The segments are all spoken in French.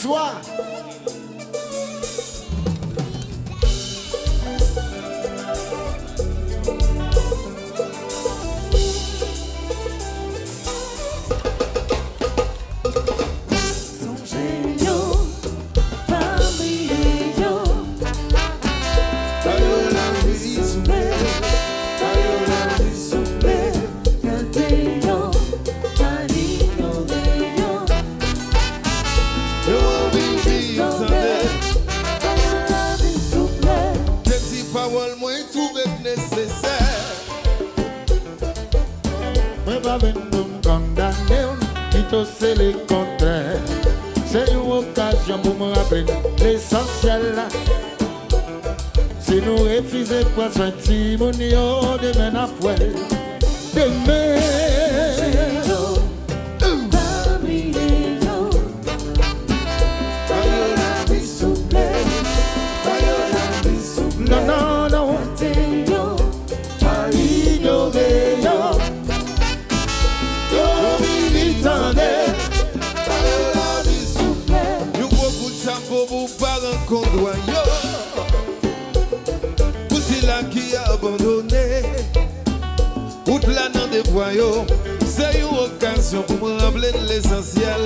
Soit. C'est le contraire. C'est une occasion pour me rappeler l'essentiel. Si nous refusons pour soin Timonio demain après demain. Non, non, non. Poussi là qui a abandonné Route là dans des voyaux. C'est une occasion pour me rappeler l'essentiel.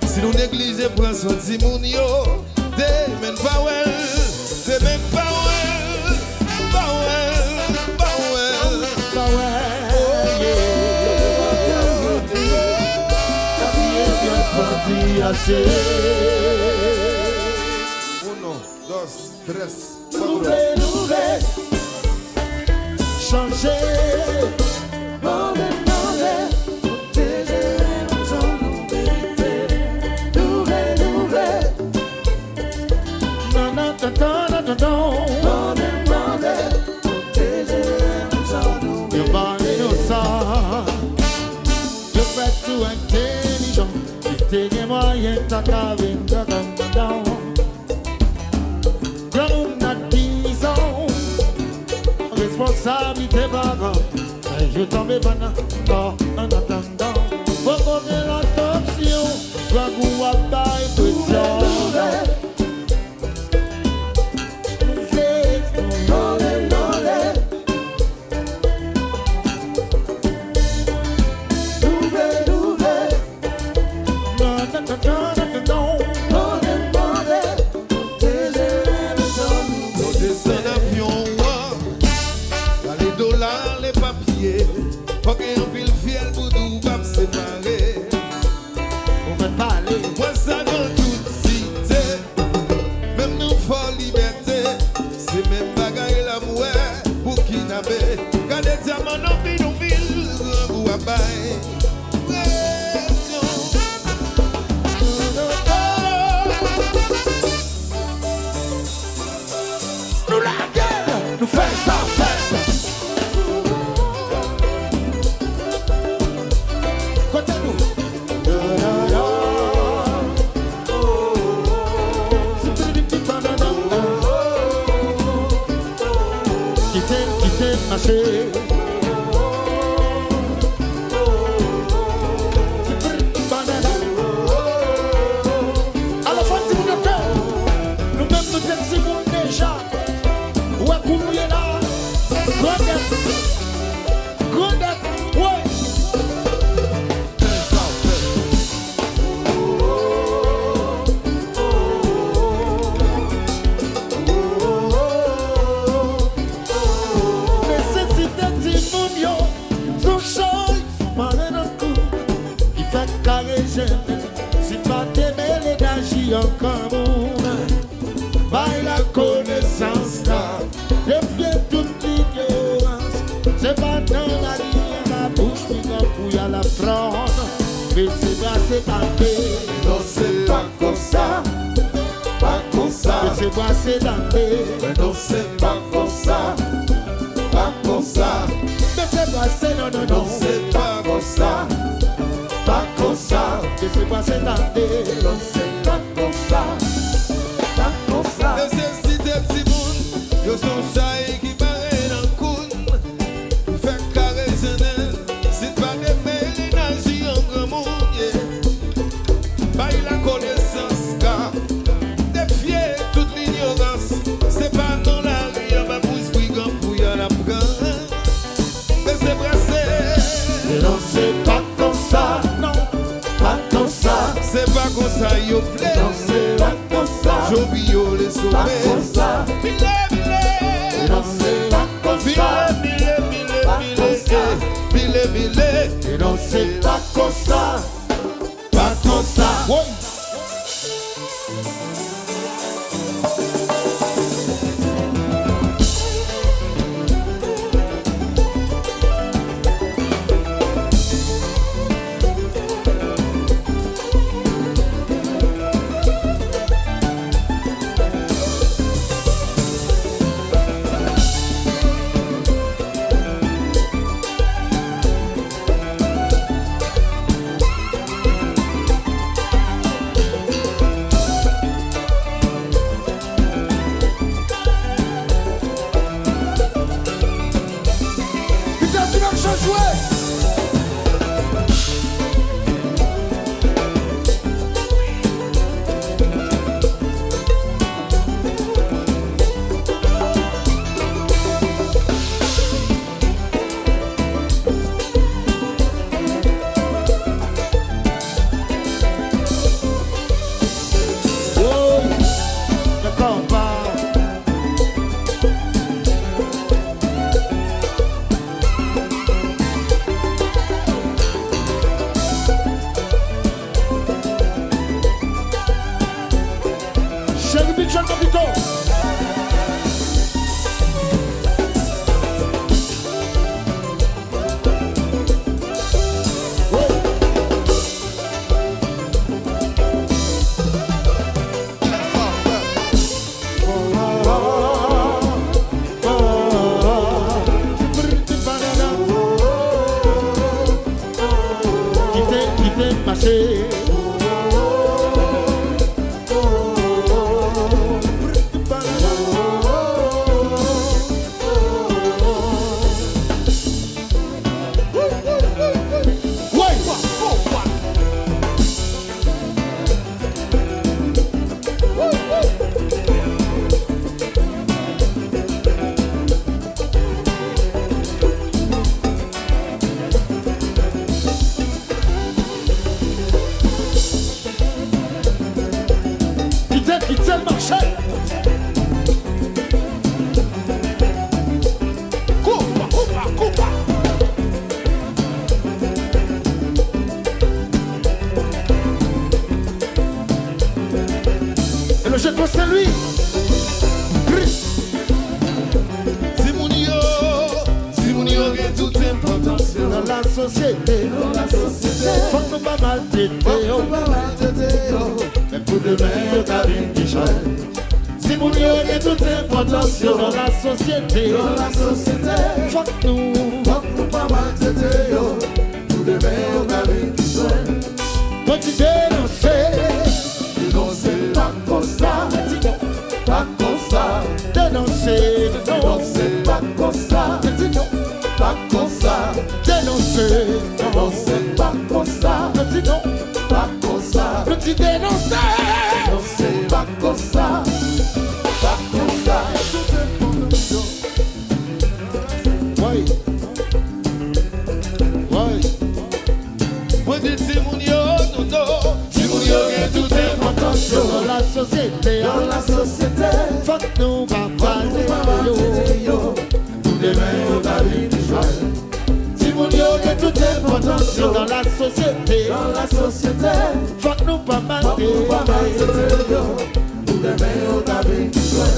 Si nous négligeons prendre son Timonio, t'es même pas well, t'es même pas well, pas well, pas well, pas well. Uno, dos, tres, Nouvelle, changer. T'es moyen ta cabine down. Comme n'a disons, responsabilité bagarre. Je tombe pas en attendant. Faut qu'on ait l'attention, soit qu'on va pas impression. Faut qu'il y ait un pile fiel pour nous pas séparer. On va parler. Moi ça dans toute cité. Même nous faut liberté. C'est même bagaille l'amour pour kidnapper. Gardez diamant dans bidonville, grand goût à bail. Nous la guerre, nous faisons ça. Alors faut dire le cœur. Nous-mêmes nous sommes déjà. Où est-ce qu'on est là? Godette, ouais. Si pas t'aimer les d'agir en commun, by la connaissance là, défier toute ignorance. C'est pas dans la ligne à la bouche, mais dans pour y a la prendre. Mais c'est pas c'est tenter. Non c'est pas comme ça, pas comme ça. Mais c'est pas c'est tenter. Mais non c'est pas comme ça, pas comme ça. Mais c'est pas c'est non non Non non. c'est pas comme ça. Pas comme ça, c'est pas c'est tenter. non c'est pas comme ça, pas comme ça. Nécessité petit monde, yo son chay qui paraît dans le coup. Fait caresser, c'est pas de faire l'énergie en grand monde. Pas ça y est, plaît. Danser la cosa. Zobio les La sauver. cosa. Mille, mille. Danser la cosa. Mille, mille, mille, mille. Danser la cosa. La cosa. Ouais. C'est lui. Simonio est toute importance Dans la société. Faut que nous pas mal t'aider. Mais pour demain, t'as une qui change. Simonio est toute importance dans la société. Faut que nous pas mal t'aider. Pour demain, t'as une qui change. Quand tu dénonces, pas comme ça, pas comme ça, dénoncer, pas comme ça, pas comme ça, dénoncer, pas comme ça, pas comme ça, petit dénoncer, pas comme ça, pas comme ça, oui, oui, Moi dit Simonio, non, Simonio est toute importance dans la société, faut que nous va parler, pour demain on va vivre joie. Simonio est toute importance dans la société, faut que nous pas mater, pour demain on va vivre joie.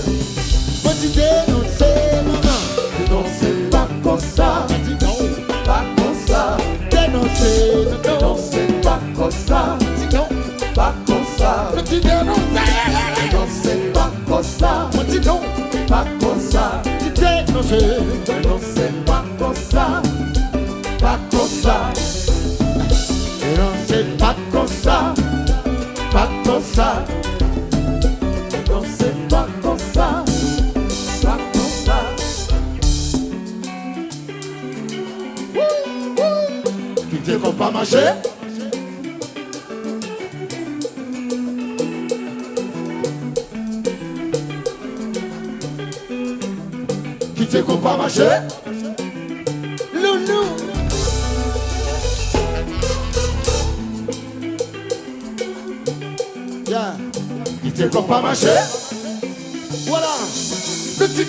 Moi tu dénoncer maman, dénoncer pas comme ça, dis non, pas comme ça, dénoncer, pas comme ça, dis non, pas comme ça, tu dénoncer, pas comme ça, dis non, pas comme ça, tu dénoncer, pas comme ça, pas comme ça, dénoncer, pas comme ça, pas comme ça, dénoncer, pas comme ça, pas comme ça. Tu dis qu'on pas marcher? Qui te qu'on pas marcher? Loulou. Yeah. Qui te qu'on pas marcher. Voilà. Le petit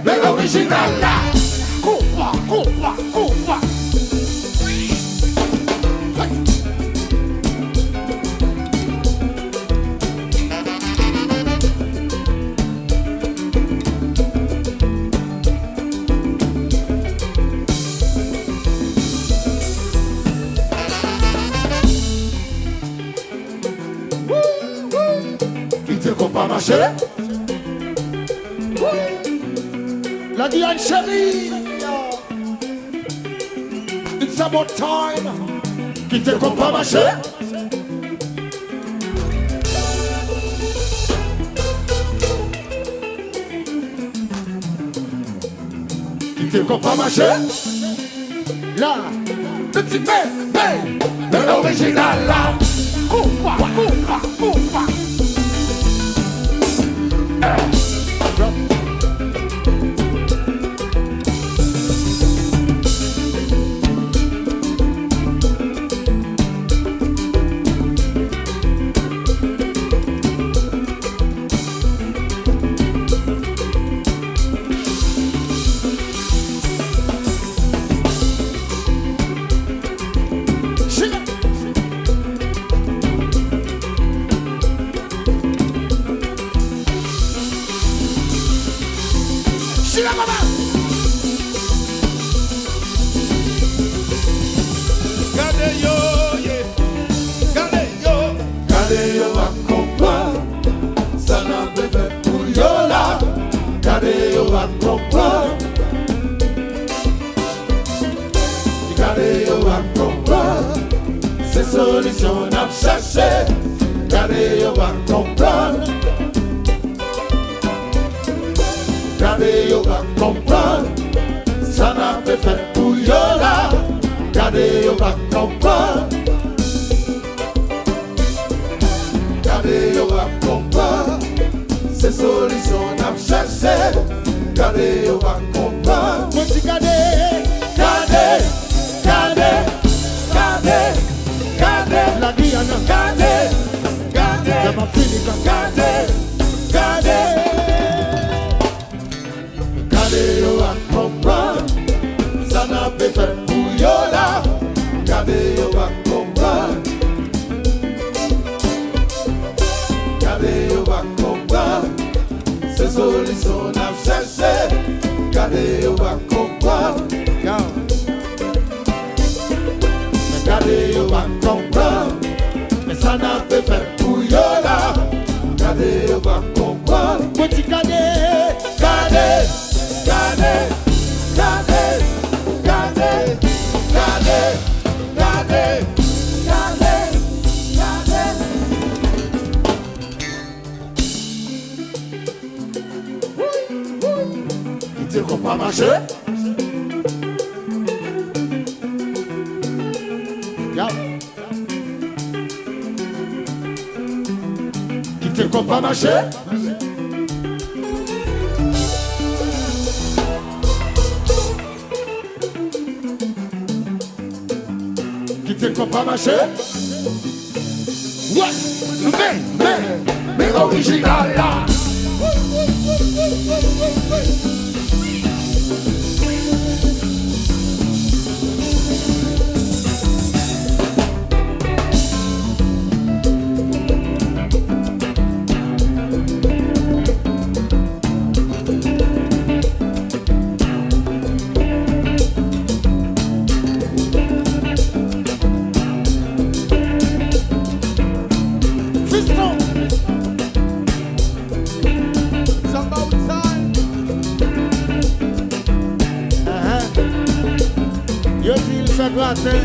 mais l'original là. Coupa. Pas marcher. La Diane chérie, it's about time. Qui te compte pas marcher. Qui te compte pas marcher. Là, le petit de l'original là. Coupa. C'est solution à chercher. Regardez, on va comprendre. Regardez, on va comprendre. Ça n'a pas fait pour Yola. Regardez, on va comprendre. Regardez, on va comprendre. C'est solution à chercher. Regardez, on va comprendre. Regardez, la Guyana, regardez, la Martinique, regardez, on va comprendre, ça n'a pas fait pour Yola, regardez, on va comprendre, regardez, on va comprendre, c'est solution à chercher, regardez, on va comprendre. Regardez, on va comprendre, mais ça n'a pas fait pour Yola. Regardez, on va comprendre. Petit regardez, il dit qu'on va marcher. Qui te compte pas marcher. Qui te compte pas marcher. Ouais, mais original là. Yo dis il fait gratter.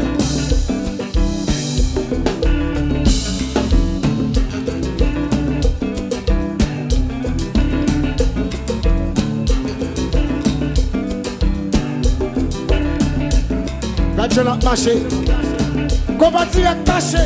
Gâche la marché. Combattre avec marché.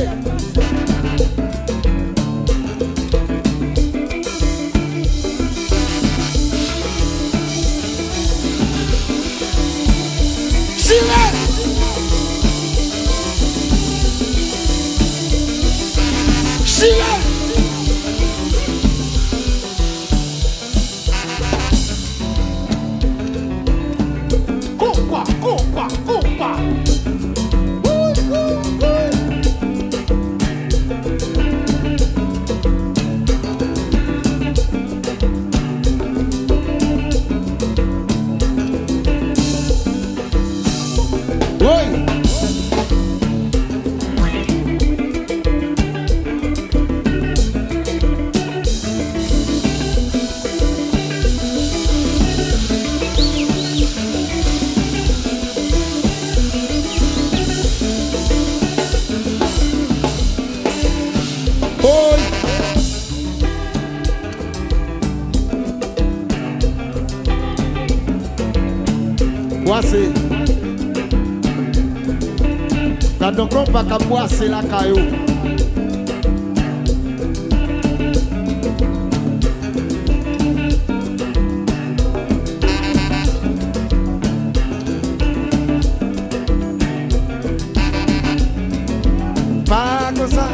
Silence! passer. Quand on ne pas qu'à boisser la caillou. Pas comme ça.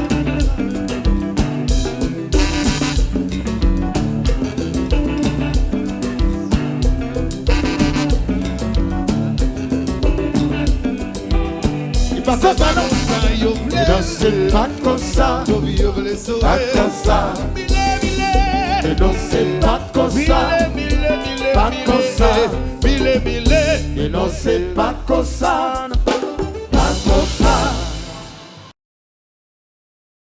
Pas comme ça, non. Non, c'est pas comme ça. Pas comme ça. Non, c'est pas comme ça. Pas comme ça. Et non, c'est pas comme ça.